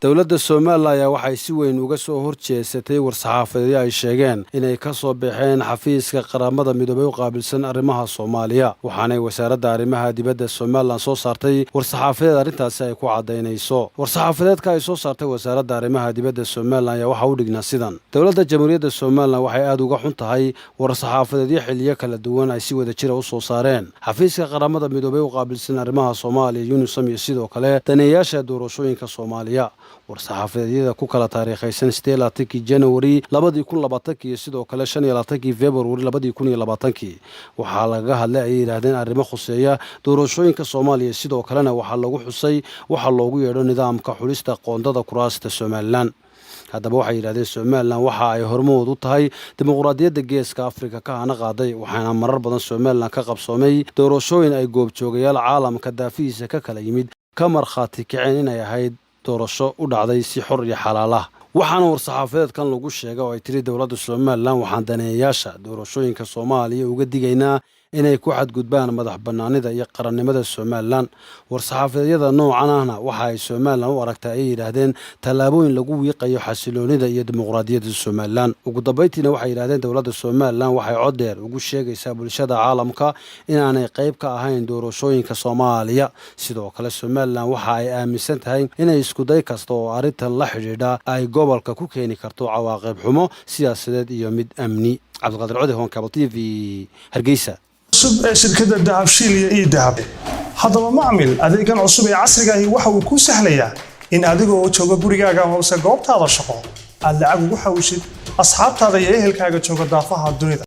dowladda Soomaaliya ayaa waxay si weyn uga soo horjeesatay war-saxaafadeed ay sheegeen inay ka soo baxeen xafiiska qaramada midoobay u qaabilsan arrimaha Soomaaliya waxaana wasaaradda arrimaha dibadda Soomaaliland soo saartay war-saxaafadeed arrintaasi ay ku cadeynayso war-saxaafadeedka ay soo saartay wasaaradda arrimaha dibadda Soomaaliland ayaa waxa uu dhignaa sidan dowladda jamhuuriyadda Soomaaliland waxay aad uga xun tahay war-saxaafadeedyo xilliyo kala duwan ay si wada jir u soo saareen xafiiska qaramada midoobay u qaabilsan arrimaha Soomaaliya UNISOM iyo sidoo kale daneeyaasha doorashooyinka Soomaaliya war-saxaafadeedyada ku kala taariikhaysan 18 January 2020 iyo sidoo kale 25 February 2020 waxaa laga hadlay ay yiraahdeen arrimo khuseeya doorashooyinka Soomaaliya sidoo kalena waxaa lagu xusay waxa loogu yeedho nidaamka xulista qoondada kuraasta Soomaaliland haddaba waxay yiraahdeen Soomaaliland waxa ay hormood u tahay dimuqraadiyadda geeska Afrika ka hana qaaday waxaana marar badan Soomaaliland ka qabsoomay doorashooyin ay goobjoogayaal caalamka daafiisa ka kala yimid ka markhaati kaceen inay ahayd doorasho u dhacday si xor iyo xalaal ah waxaana war-saxaafadeedkan lagu sheegay oo ay tiri dowladda Soomaaliland waxaan daneeyaasha doorashooyinka Soomaaliya uga digaynaa inay ku xadgudbaan madax bannaanida iyo qarannimada Soomaaliland war-saxaafadeedyada noocan ahna waxa ay Soomaaliland u aragtay ay yiraahdeen tallaabooyin lagu wiiqayo xasiloonida iyo dimuqraadiyadda Soomaaliland ugu dambeyntiina waxay yiraahdeen dowladda Soomaaliland waxay cod dheer ugu sheegaysaa bulshada caalamka inaanay qayb ka ahayn doorashooyinka Soomaaliya sidoo kale Soomaaliland waxa ay aaminsan tahay inay isku day kasta oo arrintan la xiriidha ay gobolka ku keeni karto cawaaqib xumo siyaasadeed iyo mid amni Cabdiqaadir Code Hoon Cable TV Hargeysa shirkadda dahabshiil iyo dahab haddaba macmil adeegan cusub ee casriga ah waxa uu ku sahlayaa in adigoo jooga gurigaaga hoose goobtaada shaqo aad lacag ugu xawshid asxaabtaada iyo ehelkaaga jooga daafaha dunida